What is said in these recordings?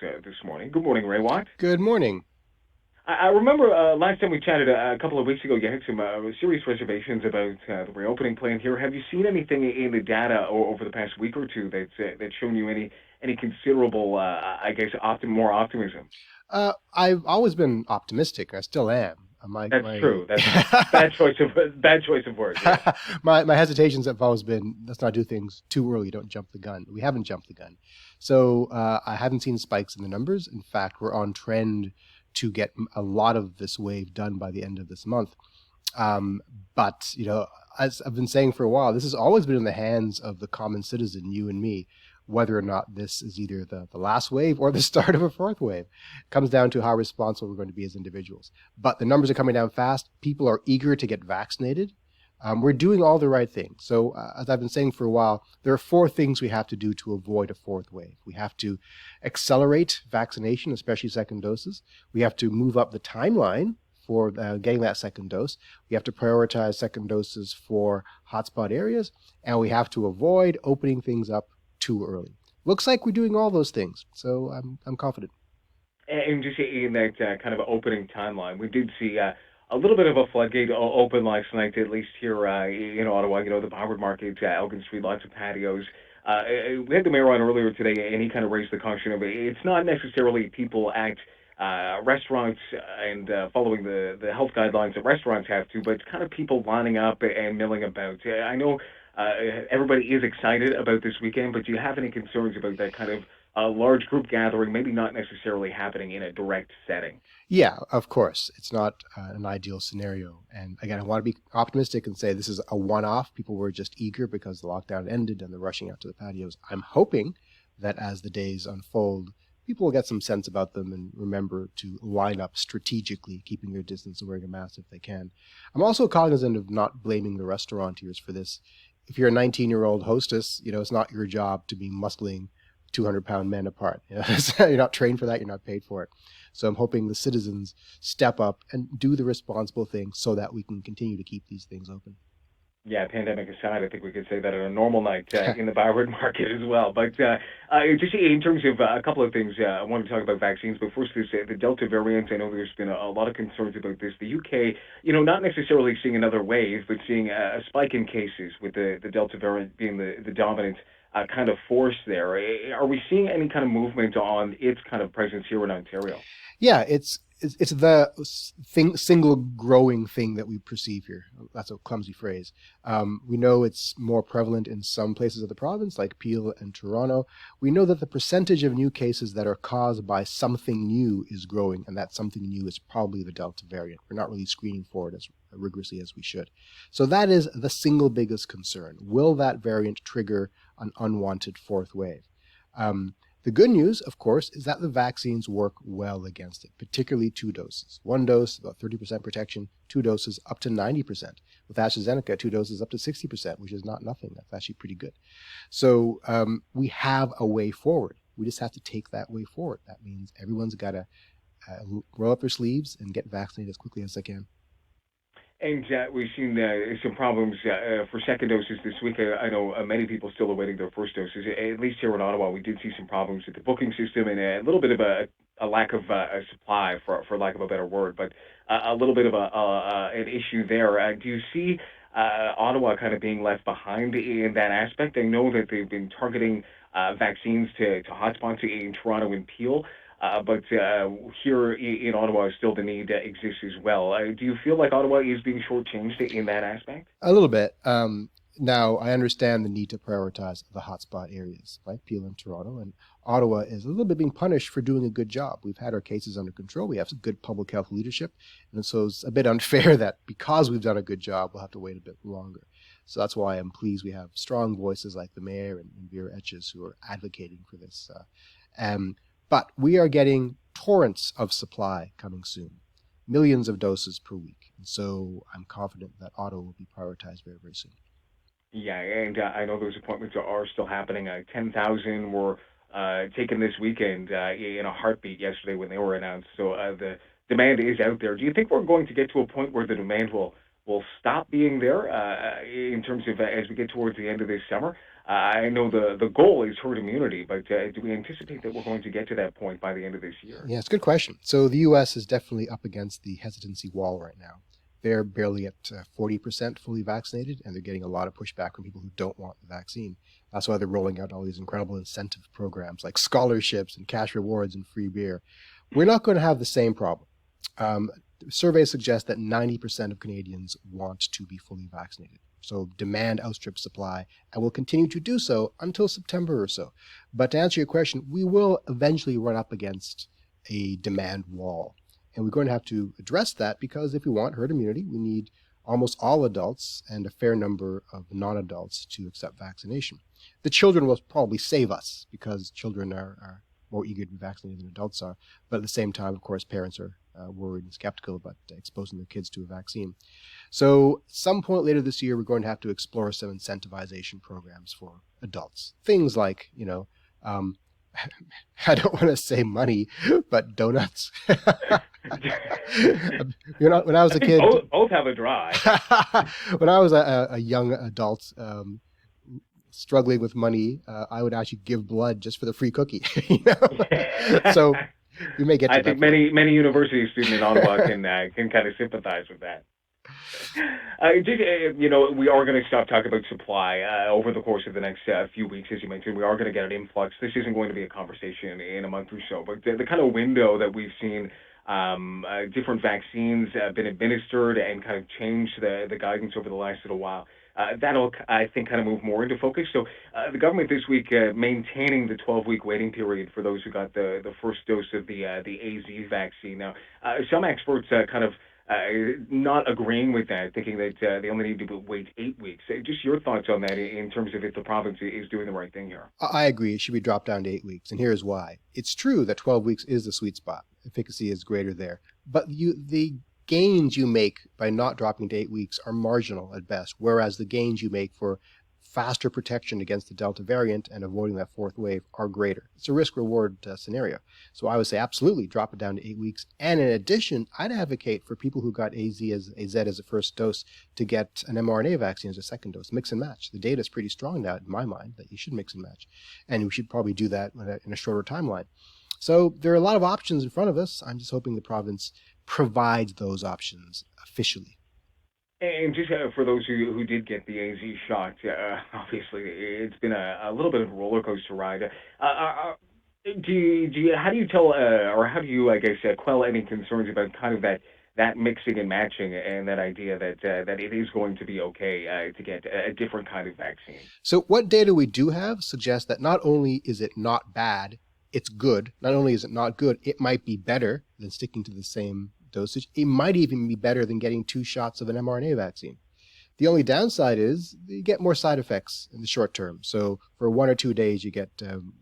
this morning. Good morning, Raywat. Good morning. I remember last time we chatted a couple of weeks ago, you had some serious reservations about the reopening plan here. Have you seen anything in the data over the past week or two that's shown you any considerable, I guess, more optimism? I've always been optimistic. I still am. That's true. That's bad choice of words. Yes. My hesitations have always been, let's not do things too early. Don't jump the gun. We haven't jumped the gun, so I haven't seen spikes in the numbers. In fact, we're on trend to get a lot of this wave done by the end of this month. But as I've been saying for a while, this has always been in the hands of the common citizen, you and me, whether or not this is either the last wave or the start of a fourth wave. It comes down to how responsible we're going to be as individuals. But the numbers are coming down fast. People are eager to get vaccinated. We're doing all the right things. So as I've been saying for a while, there are four things we have to do to avoid a fourth wave. We have to accelerate vaccination, especially second doses. We have to move up the timeline for getting that second dose. We have to prioritize second doses for hotspot areas, and we have to avoid opening things up too early. Looks like we're doing all those things, so I'm confident. And just in that kind of opening timeline, we did see a little bit of a floodgate open last night, at least here in Ottawa. The Byward Market, Elgin Street, lots of patios. We had the mayor on earlier today, and he kind of raised the caution of it's not necessarily people at restaurants and following the health guidelines that restaurants have to, but it's kind of people lining up and milling about. I know everybody is excited about this weekend, but do you have any concerns about that kind of large group gathering, maybe not necessarily happening in a direct setting? Yeah, of course. It's not an ideal scenario. And again, I want to be optimistic and say this is a one-off. People were just eager because the lockdown ended and they're rushing out to the patios. I'm hoping that as the days unfold, people will get some sense about them and remember to line up strategically, keeping their distance and wearing a mask if they can. I'm also cognizant of not blaming the restaurateurs for this. If you're a 19-year-old hostess, it's not your job to be muscling 200-pound men apart. You're not trained for that. You're not paid for it. So I'm hoping the citizens step up and do the responsible thing so that we can continue to keep these things open. Yeah, pandemic aside, I think we could say that on a normal night in the Byward Market as well. But just in terms of a couple of things, I want to talk about vaccines. But first is the Delta variant. I know there's been a lot of concerns about this. The UK, not necessarily seeing another wave, but seeing a spike in cases with the Delta variant being the dominant kind of force there. Are we seeing any kind of movement on its kind of presence here in Ontario? Yeah, it's the single growing thing that we perceive here. That's a clumsy phrase. We know it's more prevalent in some places of the province, like Peel and Toronto. We know that the percentage of new cases that are caused by something new is growing, and that something new is probably the Delta variant. We're not really screening for it as rigorously as we should. So that is the single biggest concern. Will that variant trigger an unwanted fourth wave? The good news, of course, is that the vaccines work well against it, particularly two doses. One dose, about 30% protection, two doses, up to 90%. With AstraZeneca, two doses, up to 60%, which is not nothing. That's actually pretty good. So we have a way forward. We just have to take that way forward. That means everyone's got to roll up their sleeves and get vaccinated as quickly as they can. And we've seen some problems for second doses this week. I know many people still awaiting their first doses. At least here in Ottawa, we did see some problems with the booking system and a little bit of a lack of a supply, for lack of a better word, but a little bit of an issue there. Do you see Ottawa kind of being left behind in that aspect? I know that they've been targeting vaccines to hotspots in Toronto and Peel. But here in Ottawa, still the need exists as well. Do you feel like Ottawa is being shortchanged in that aspect? A little bit. Now, I understand the need to prioritize the hotspot areas like Peel and Toronto, and Ottawa is a little bit being punished for doing a good job. We've had our cases under control. We have some good public health leadership, and so it's a bit unfair that because we've done a good job, we'll have to wait a bit longer. So that's why I'm pleased we have strong voices like the mayor and Vera Etches who are advocating for this. But we are getting torrents of supply coming soon, millions of doses per week. And so I'm confident that Ottawa will be prioritized very, very soon. Yeah, and I know those appointments are still happening. 10,000 were taken this weekend in a heartbeat yesterday when they were announced. So the demand is out there. Do you think we're going to get to a point where the demand will will stop being there in terms of as we get towards the end of this summer? I know the goal is herd immunity, but do we anticipate that we're going to get to that point by the end of this year? Yeah, it's a good question. So the U.S. is definitely up against the hesitancy wall right now. They're barely at 40% fully vaccinated, and they're getting a lot of pushback from people who don't want the vaccine. That's why they're rolling out all these incredible incentive programs like scholarships and cash rewards and free beer. We're not going to have the same problem. Surveys suggest that 90% of Canadians want to be fully vaccinated. So demand outstrips supply and will continue to do so until September or so. But to answer your question, we will eventually run up against a demand wall. And we're going to have to address that because if we want herd immunity, we need almost all adults and a fair number of non-adults to accept vaccination. The children will probably save us because children are more eager to be vaccinated than adults are. But at the same time, of course, parents are worried and skeptical about exposing their kids to a vaccine. So some point later this year, we're going to have to explore some incentivization programs for adults. Things like, I don't want to say money, but donuts. When I was a kid, both have a drive. When I was a young adult struggling with money, I would actually give blood just for the free cookie. So we may get to I think many university students in Ottawa can kind of sympathize with that. We are going to stop talking about supply over the course of the next few weeks, as you mentioned. We are going to get an influx. This isn't going to be a conversation in a month or so, but the kind of window that we've seen different vaccines been administered and kind of changed the guidance over the last little while. That'll, I think, kind of move more into focus. So the government this week maintaining the 12-week waiting period for those who got the first dose of the AZ vaccine. Now, some experts kind of not agreeing with that, thinking that they only need to wait 8 weeks. Just your thoughts on that in terms of if the province is doing the right thing here. I agree. It should be dropped down to 8 weeks, and here's why. It's true that 12 weeks is the sweet spot. Efficacy is greater there. But the gains you make by not dropping to 8 weeks are marginal at best, whereas the gains you make for faster protection against the Delta variant and avoiding that fourth wave are greater. It's a risk-reward scenario. So I would say absolutely drop it down to 8 weeks. And in addition, I'd advocate for people who got AZ as a first dose to get an mRNA vaccine as a second dose. Mix and match. The data is pretty strong now, in my mind, that you should mix and match. And we should probably do that in a shorter timeline. So there are a lot of options in front of us. I'm just hoping the province provides those options officially. And just for those who did get the AZ shot, obviously it's been a little bit of a roller coaster ride. How do you tell, or how do you, I guess, quell any concerns about kind of that mixing and matching and that idea that it is going to be okay to get a different kind of vaccine? So what data we do have suggests that not only is it not bad, it's good. Not only is it not good, it might be better than sticking to the same dosage. It might even be better than getting 2 shots of an mRNA vaccine. The only downside is you get more side effects in the short term. So for 1 or 2 days, you get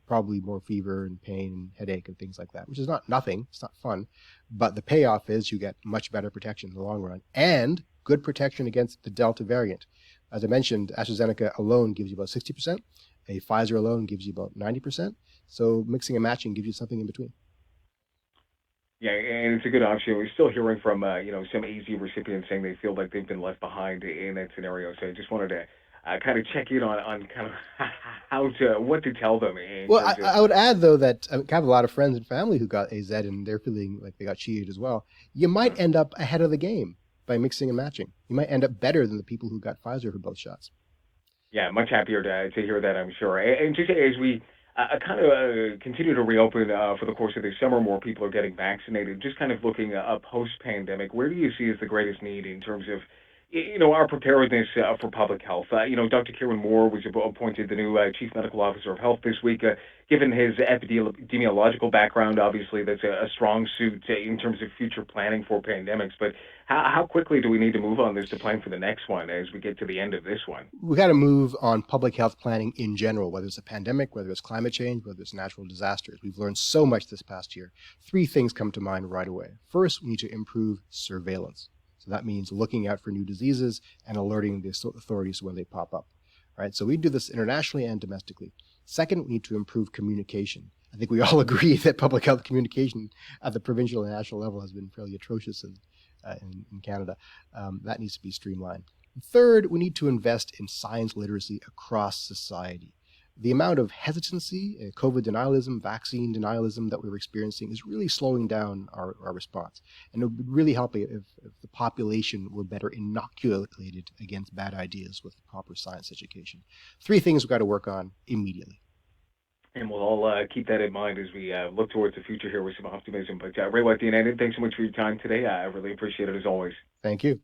probably more fever and pain and headache and things like that, which is not nothing. It's not fun. But the payoff is you get much better protection in the long run and good protection against the Delta variant. As I mentioned, AstraZeneca alone gives you about 60%. A Pfizer alone gives you about 90%. So mixing and matching gives you something in between. Yeah, and it's a good option. We're still hearing from some AZ recipients saying they feel like they've been left behind in that scenario. So I just wanted to kind of check in on kind of what to tell them. Well, I would add though that I have a lot of friends and family who got AZ and they're feeling like they got cheated as well. You might end up ahead of the game by mixing and matching. You might end up better than the people who got Pfizer for both shots. Yeah, much happier to hear that, I'm sure. And just as we kind of continue to reopen for the course of this summer, more people are getting vaccinated. Just kind of looking post-pandemic, where do you see as the greatest need in terms of, our preparedness for public health? Dr. Kieran Moore was appointed the new Chief Medical Officer of Health this week. Given his epidemiological background, obviously that's a strong suit in terms of future planning for pandemics. But how quickly do we need to move on this to plan for the next one as we get to the end of this one? We got to move on public health planning in general, whether it's a pandemic, whether it's climate change, whether it's natural disasters. We've learned so much this past year. 3 things come to mind right away. First, we need to improve surveillance. So that means looking out for new diseases and alerting the authorities when they pop up. All right, so we do this internationally and domestically. Second, we need to improve communication. I think we all agree that public health communication at the provincial and national level has been fairly atrocious in Canada. That needs to be streamlined. Third, we need to invest in science literacy across society. The amount of hesitancy, COVID denialism, vaccine denialism that we're experiencing is really slowing down our response. And it would really help if the population were better inoculated against bad ideas with proper science education. Three things we've got to work on immediately. And we'll all keep that in mind as we look towards the future here with some optimism. But Raywat Deonandan, thanks so much for your time today. I really appreciate it as always. Thank you.